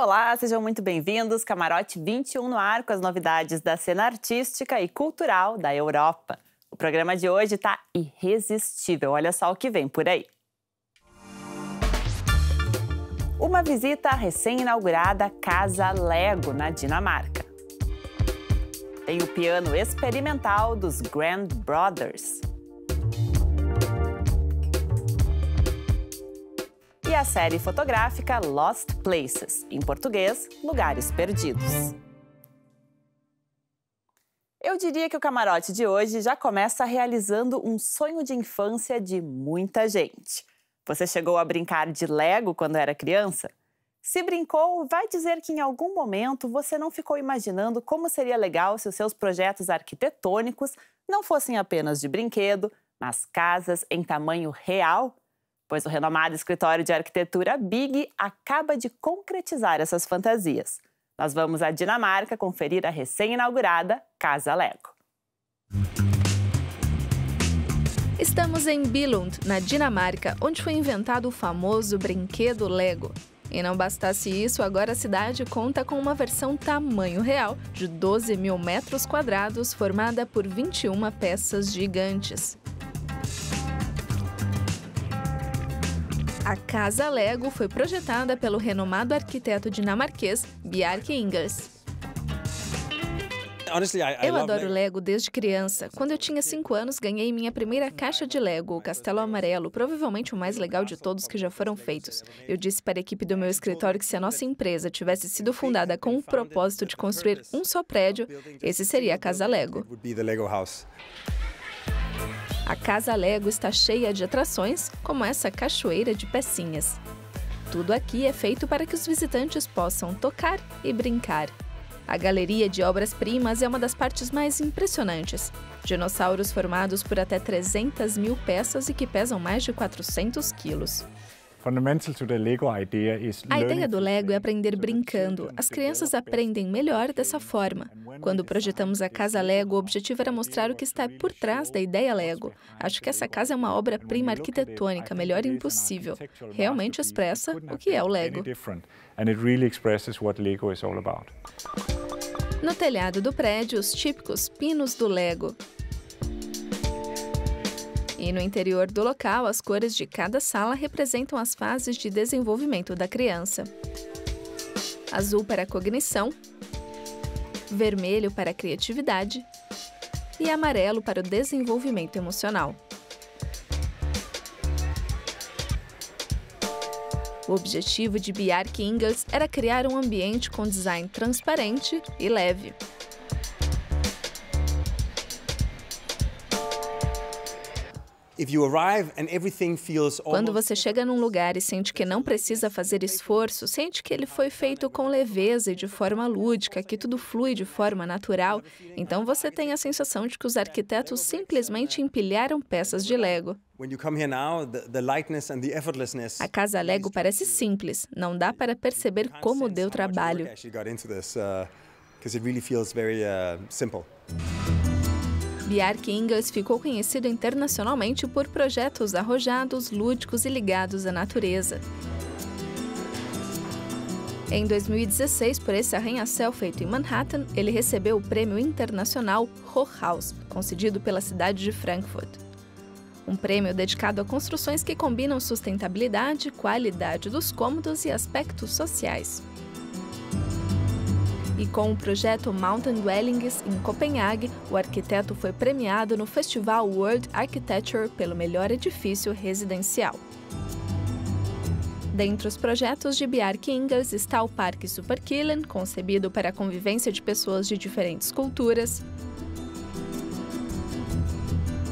Olá, sejam muito bem-vindos. Camarote 21 no ar com as novidades da cena artística e cultural da Europa. O programa de hoje está irresistível. Olha só o que vem por aí. Uma visita à recém-inaugurada Casa Lego, na Dinamarca. Tem o piano experimental dos Grand Brothers. E a série fotográfica Lost Places, em português, Lugares Perdidos. Eu diria que o camarote de hoje já começa realizando um sonho de infância de muita gente. Você chegou a brincar de Lego quando era criança? Se brincou, vai dizer que em algum momento você não ficou imaginando como seria legal se os seus projetos arquitetônicos não fossem apenas de brinquedo, mas casas em tamanho real? Pois o renomado escritório de arquitetura Big acaba de concretizar essas fantasias. Nós vamos à Dinamarca conferir a recém-inaugurada Casa Lego. Estamos em Billund, na Dinamarca, onde foi inventado o famoso brinquedo Lego. E não bastasse isso, agora a cidade conta com uma versão tamanho real de 12 mil metros quadrados, formada por 21 peças gigantes. A Casa Lego foi projetada pelo renomado arquiteto dinamarquês Bjarke Ingels. Eu adoro Lego desde criança. Quando eu tinha 5 anos, ganhei minha primeira caixa de Lego, o Castelo Amarelo, provavelmente o mais legal de todos que já foram feitos. Eu disse para a equipe do meu escritório que se a nossa empresa tivesse sido fundada com o propósito de construir um só prédio, esse seria a Casa Lego. A Casa Lego está cheia de atrações, como essa cachoeira de pecinhas. Tudo aqui é feito para que os visitantes possam tocar e brincar. A galeria de obras-primas é uma das partes mais impressionantes. Dinossauros formados por até 300 mil peças e que pesam mais de 400 quilos. A ideia do Lego é aprender brincando. As crianças aprendem melhor dessa forma. Quando projetamos a Casa Lego, o objetivo era mostrar o que está por trás da ideia Lego. Acho que essa casa é uma obra-prima arquitetônica, melhor impossível. Realmente expressa o que é o Lego. No telhado do prédio, os típicos pinos do Lego. E no interior do local, as cores de cada sala representam as fases de desenvolvimento da criança. Azul para a cognição, vermelho para a criatividade e amarelo para o desenvolvimento emocional. O objetivo de Bjarke Ingels era criar um ambiente com design transparente e leve. Quando você chega num lugar e sente que não precisa fazer esforço, sente que ele foi feito com leveza e de forma lúdica, que tudo flui de forma natural, então você tem a sensação de que os arquitetos simplesmente empilharam peças de Lego. A Casa Lego parece simples, não dá para perceber como deu trabalho. Bjarke Ingels ficou conhecido internacionalmente por projetos arrojados, lúdicos e ligados à natureza. Em 2016, por esse arranha-céu feito em Manhattan, ele recebeu o prêmio internacional Hochhaus, concedido pela cidade de Frankfurt. Um prêmio dedicado a construções que combinam sustentabilidade, qualidade dos cômodos e aspectos sociais. E com o projeto Mountain Dwellings, em Copenhague, o arquiteto foi premiado no Festival World Architecture pelo melhor edifício residencial. Dentre os projetos de Bjarke Ingels está o Parque Superkillen, concebido para a convivência de pessoas de diferentes culturas,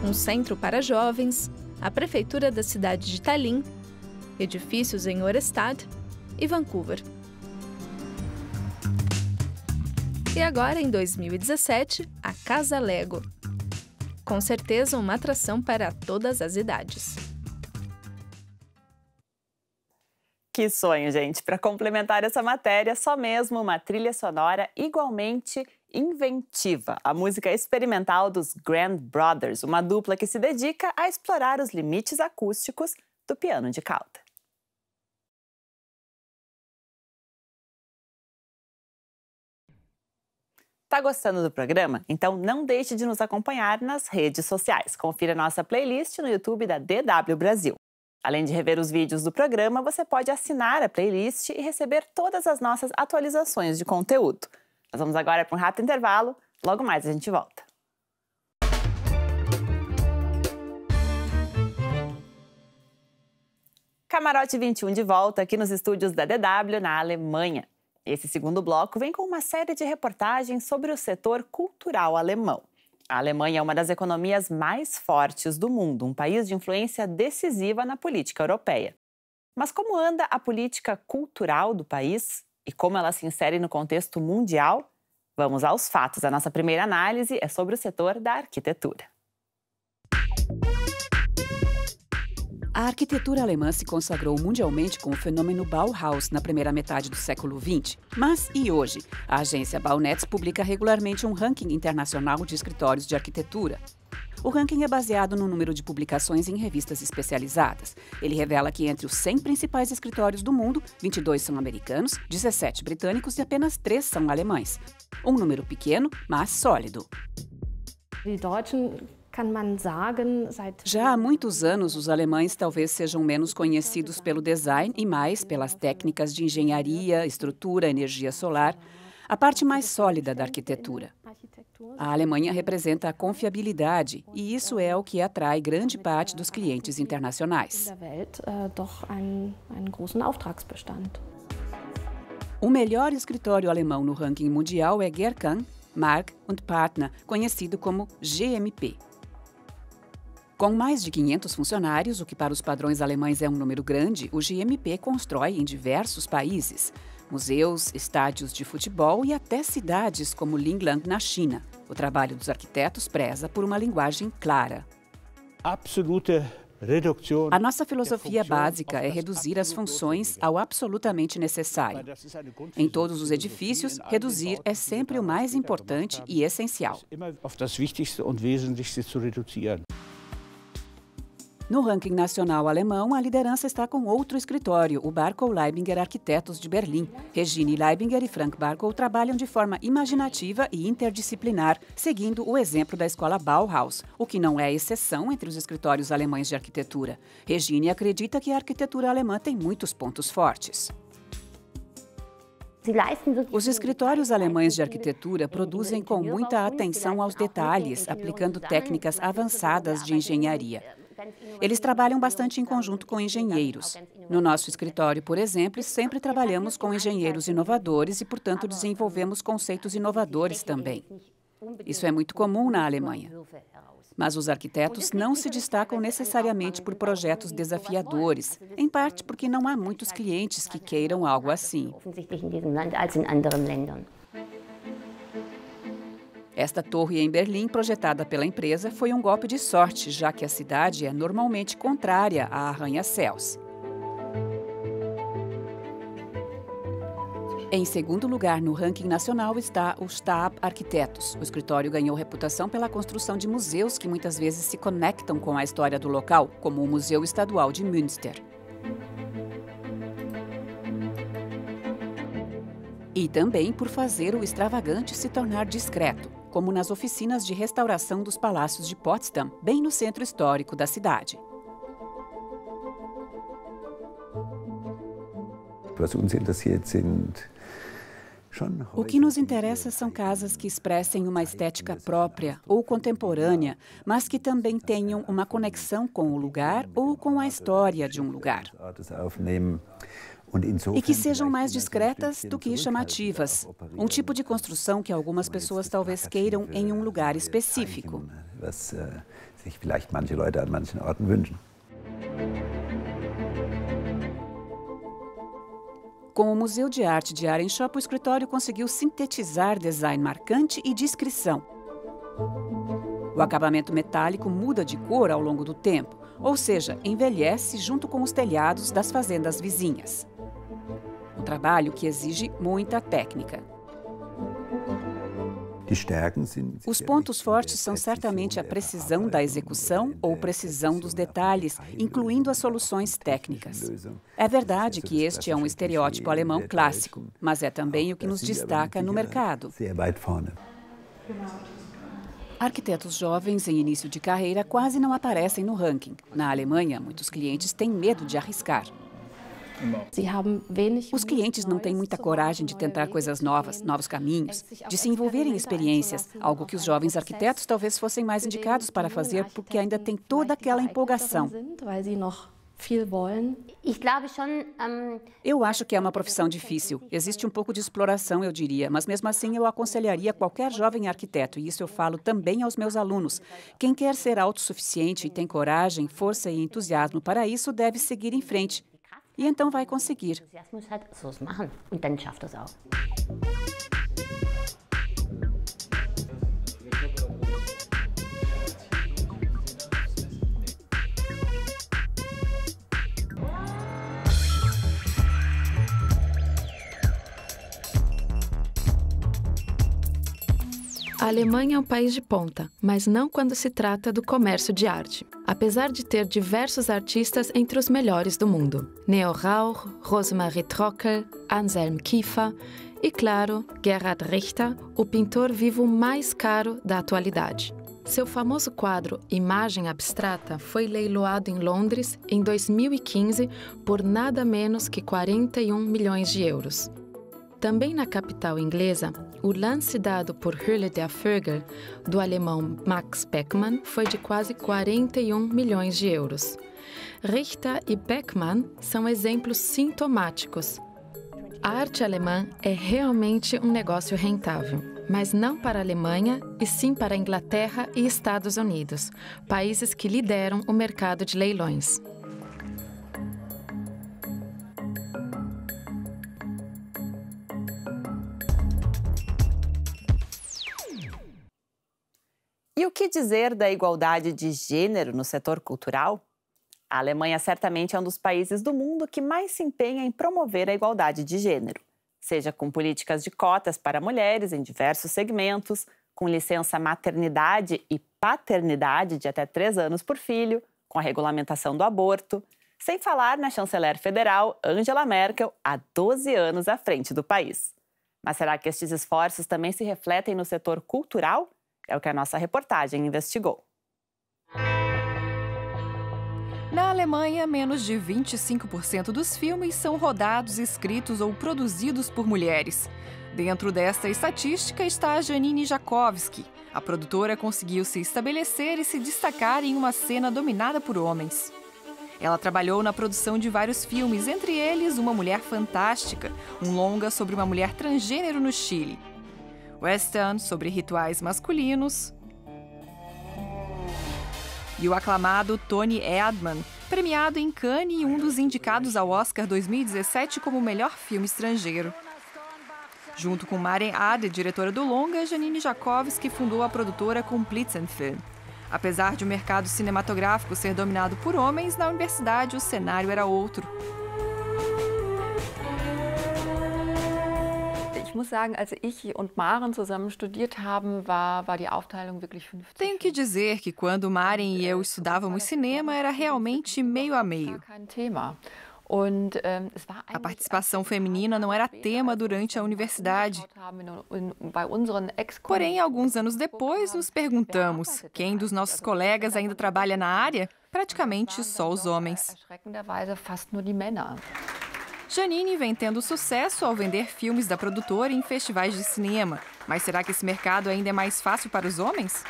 um centro para jovens, a prefeitura da cidade de Tallinn, edifícios em Orestad e Vancouver. E agora, em 2017, a Casa Lego. Com certeza, uma atração para todas as idades. Que sonho, gente! Para complementar essa matéria, só mesmo uma trilha sonora igualmente inventiva. A música experimental dos Grand Brothers, uma dupla que se dedica a explorar os limites acústicos do piano de cauda. Tá gostando do programa? Então não deixe de nos acompanhar nas redes sociais. Confira nossa playlist no YouTube da DW Brasil. Além de rever os vídeos do programa, você pode assinar a playlist e receber todas as nossas atualizações de conteúdo. Nós vamos agora para um rápido intervalo. Logo mais a gente volta. Camarote 21 de volta aqui nos estúdios da DW na Alemanha. Esse segundo bloco vem com uma série de reportagens sobre o setor cultural alemão. A Alemanha é uma das economias mais fortes do mundo, um país de influência decisiva na política europeia. Mas como anda a política cultural do país e como ela se insere no contexto mundial? Vamos aos fatos. A nossa primeira análise é sobre o setor da arquitetura. A arquitetura alemã se consagrou mundialmente com o fenômeno Bauhaus na primeira metade do século XX. Mas e hoje? A agência Baunetz publica regularmente um ranking internacional de escritórios de arquitetura. O ranking é baseado no número de publicações em revistas especializadas. Ele revela que entre os 100 principais escritórios do mundo, 22 são americanos, 17 britânicos e apenas 3 são alemães. Um número pequeno, mas sólido. Já há muitos anos, os alemães talvez sejam menos conhecidos pelo design e mais pelas técnicas de engenharia, estrutura, energia solar, a parte mais sólida da arquitetura. A Alemanha representa a confiabilidade e isso é o que atrai grande parte dos clientes internacionais. O melhor escritório alemão no ranking mundial é Gerkan, Mark & Partner, conhecido como GMP. Com mais de 500 funcionários, o que para os padrões alemães é um número grande, o GMP constrói em diversos países. Museus, estádios de futebol e até cidades como Linglang, na China. O trabalho dos arquitetos preza por uma linguagem clara. A nossa filosofia básica é reduzir as funções ao absolutamente necessário. Em todos os edifícios, reduzir é sempre o mais importante e essencial. No ranking nacional alemão, a liderança está com outro escritório, o Barkow Leibinger Arquitetos de Berlim. Regine Leibinger e Frank Barkow trabalham de forma imaginativa e interdisciplinar, seguindo o exemplo da escola Bauhaus, o que não é exceção entre os escritórios alemães de arquitetura. Regine acredita que a arquitetura alemã tem muitos pontos fortes. Os escritórios alemães de arquitetura produzem com muita atenção aos detalhes, aplicando técnicas avançadas de engenharia. Eles trabalham bastante em conjunto com engenheiros. No nosso escritório, por exemplo, sempre trabalhamos com engenheiros inovadores e, portanto, desenvolvemos conceitos inovadores também. Isso é muito comum na Alemanha. Mas os arquitetos não se destacam necessariamente por projetos desafiadores, em parte porque não há muitos clientes que queiram algo assim. Esta torre em Berlim, projetada pela empresa, foi um golpe de sorte, já que a cidade é normalmente contrária a arranha-céus. Em segundo lugar no ranking nacional está o Stab Arquitetos. O escritório ganhou reputação pela construção de museus que muitas vezes se conectam com a história do local, como o Museu Estadual de Münster. E também por fazer o extravagante se tornar discreto, como nas oficinas de restauração dos palácios de Potsdam, bem no centro histórico da cidade. O que nos interessa são casas que expressem uma estética própria ou contemporânea, mas que também tenham uma conexão com o lugar ou com a história de um lugar. E que sejam mais discretas do que chamativas. Um tipo de construção que algumas pessoas talvez queiram em um lugar específico. Com o Museu de Arte de Arenschop, o escritório conseguiu sintetizar design marcante e discrição. O acabamento metálico muda de cor ao longo do tempo, ou seja, envelhece junto com os telhados das fazendas vizinhas. Um trabalho que exige muita técnica. Os pontos fortes são certamente a precisão da execução ou precisão dos detalhes, incluindo as soluções técnicas. É verdade que este é um estereótipo alemão clássico, mas é também o que nos destaca no mercado. Arquitetos jovens em início de carreira quase não aparecem no ranking. Na Alemanha, muitos clientes têm medo de arriscar. Os clientes não têm muita coragem de tentar coisas novas, novos caminhos, de se envolver em experiências, algo que os jovens arquitetos talvez fossem mais indicados para fazer porque ainda tem toda aquela empolgação. Eu acho que é uma profissão difícil. Existe um pouco de exploração, eu diria, mas mesmo assim eu aconselharia qualquer jovem arquiteto, e isso eu falo também aos meus alunos. Quem quer ser autossuficiente e tem coragem, força e entusiasmo para isso deve seguir em frente. E então vai conseguir. A Alemanha é um país de ponta, mas não quando se trata do comércio de arte. Apesar de ter diversos artistas entre os melhores do mundo. Neo Rauch, Rosemarie Trockel, Anselm Kiefer e, claro, Gerhard Richter, o pintor vivo mais caro da atualidade. Seu famoso quadro Imagem Abstrata foi leiloado em Londres em 2015 por nada menos que 41 milhões de euros. Também na capital inglesa, o lance dado por Höhle der Vögel, do alemão Max Beckmann, foi de quase 41 milhões de euros. Richter e Beckmann são exemplos sintomáticos. A arte alemã é realmente um negócio rentável, mas não para a Alemanha, e sim para a Inglaterra e Estados Unidos, países que lideram o mercado de leilões. E o que dizer da igualdade de gênero no setor cultural? A Alemanha certamente é um dos países do mundo que mais se empenha em promover a igualdade de gênero, seja com políticas de cotas para mulheres em diversos segmentos, com licença maternidade e paternidade de até 3 anos por filho, com a regulamentação do aborto, sem falar na chanceler federal Angela Merkel, há 12 anos à frente do país. Mas será que estes esforços também se refletem no setor cultural? É o que a nossa reportagem investigou. Na Alemanha, menos de 25% dos filmes são rodados, escritos ou produzidos por mulheres. Dentro desta estatística está a Janine Jakowski. A produtora conseguiu se estabelecer e se destacar em uma cena dominada por homens. Ela trabalhou na produção de vários filmes, entre eles Uma Mulher Fantástica, um longa sobre uma mulher transgênero no Chile. Western sobre rituais masculinos, e o aclamado Tony Erdmann, premiado em Cannes e um dos indicados ao Oscar 2017 como melhor filme estrangeiro. Junto com Maren Ade, diretora do longa, Janine Jakowski fundou a produtora Komplizentfilm. Apesar de o mercado cinematográfico ser dominado por homens, na universidade o cenário era outro. Ich muss sagen, als ich und Maren zusammen studiert haben, war die Aufteilung wirklich 50. Tenho que dizer que quando Maren e eu estudávamos cinema, era realmente meio a meio. A participação feminina não era tema durante a universidade. Porém, alguns anos depois, nos perguntamos: quem dos nossos colegas ainda trabalha na área? Praticamente só os homens. Janine vem tendo sucesso ao vender filmes da produtora em festivais de cinema. Mas será que esse mercado ainda é mais fácil para os homens?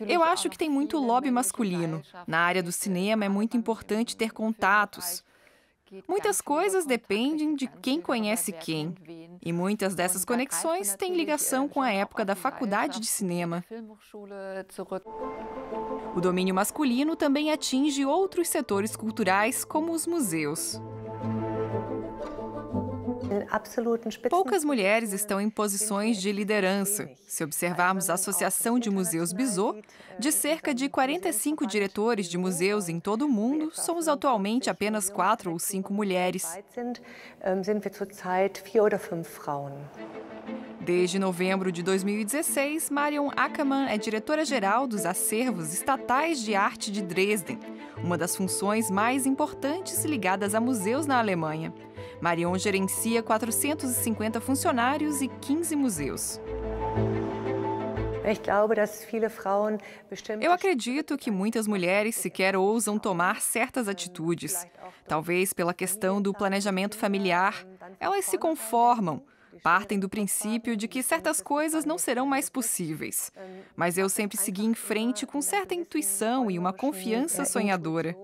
Eu acho que tem muito lobby masculino. Na área do cinema é muito importante ter contatos. Muitas coisas dependem de quem conhece quem. E muitas dessas conexões têm ligação com a época da faculdade de cinema. O domínio masculino também atinge outros setores culturais, como os museus. Poucas mulheres estão em posições de liderança. Se observarmos a Associação de Museus Bizot, de cerca de 45 diretores de museus em todo o mundo, somos atualmente apenas 4 ou 5 mulheres. Desde novembro de 2016, Marion Ackermann é diretora-geral dos Acervos Estatais de Arte de Dresden, uma das funções mais importantes ligadas a museus na Alemanha. Marion gerencia 450 funcionários e 15 museus. Eu acredito que muitas mulheres sequer ousam tomar certas atitudes. Talvez pela questão do planejamento familiar. Elas se conformam, partem do princípio de que certas coisas não serão mais possíveis. Mas eu sempre segui em frente com certa intuição e uma confiança sonhadora.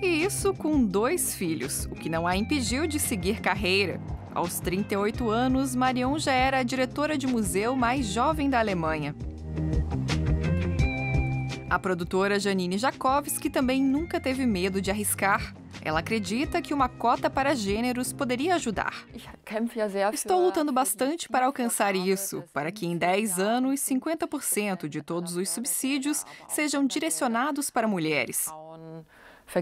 E isso com 2 filhos, o que não a impediu de seguir carreira. Aos 38 anos, Marion já era a diretora de museu mais jovem da Alemanha. A produtora Janine Jakovski também nunca teve medo de arriscar. Ela acredita que uma cota para gêneros poderia ajudar. Estou lutando bastante para alcançar isso, para que em 10 anos, 50% de todos os subsídios sejam direcionados para mulheres.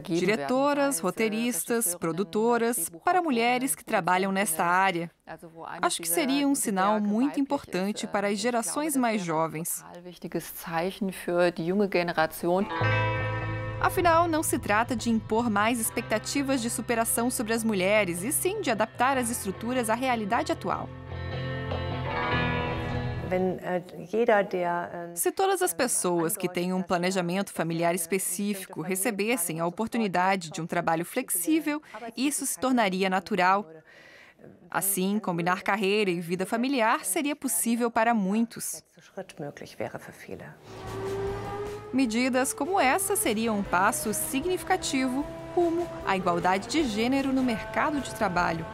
Diretoras, roteiristas, produtoras, para mulheres que trabalham nesta área. Acho que seria um sinal muito importante para as gerações mais jovens. Afinal, não se trata de impor mais expectativas de superação sobre as mulheres, e sim de adaptar as estruturas à realidade atual. Se todas as pessoas que têm um planejamento familiar específico recebessem a oportunidade de um trabalho flexível, isso se tornaria natural. Assim, combinar carreira e vida familiar seria possível para muitos. Medidas como essa seriam um passo significativo rumo à igualdade de gênero no mercado de trabalho.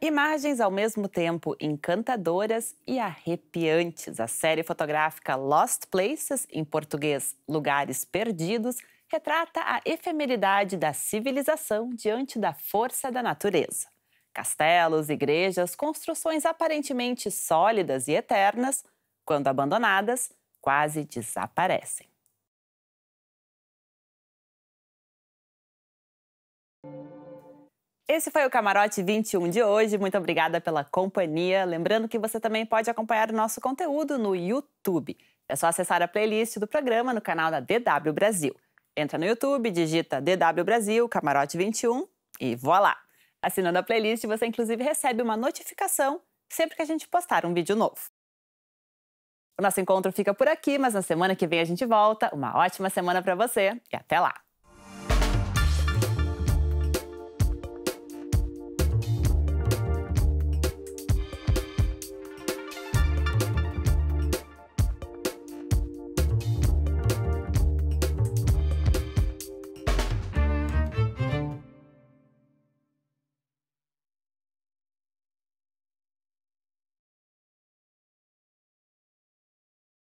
Imagens ao mesmo tempo encantadoras e arrepiantes. A série fotográfica Lost Places, em português Lugares Perdidos, retrata a efemeridade da civilização diante da força da natureza. Castelos, igrejas, construções aparentemente sólidas e eternas, quando abandonadas, quase desaparecem. Esse foi o Camarote 21 de hoje. Muito obrigada pela companhia. Lembrando que você também pode acompanhar o nosso conteúdo no YouTube. É só acessar a playlist do programa no canal da DW Brasil. Entra no YouTube, digita DW Brasil, Camarote 21 e voilá! Assinando a playlist, você inclusive recebe uma notificação sempre que a gente postar um vídeo novo. O nosso encontro fica por aqui, mas na semana que vem a gente volta. Uma ótima semana para você e até lá!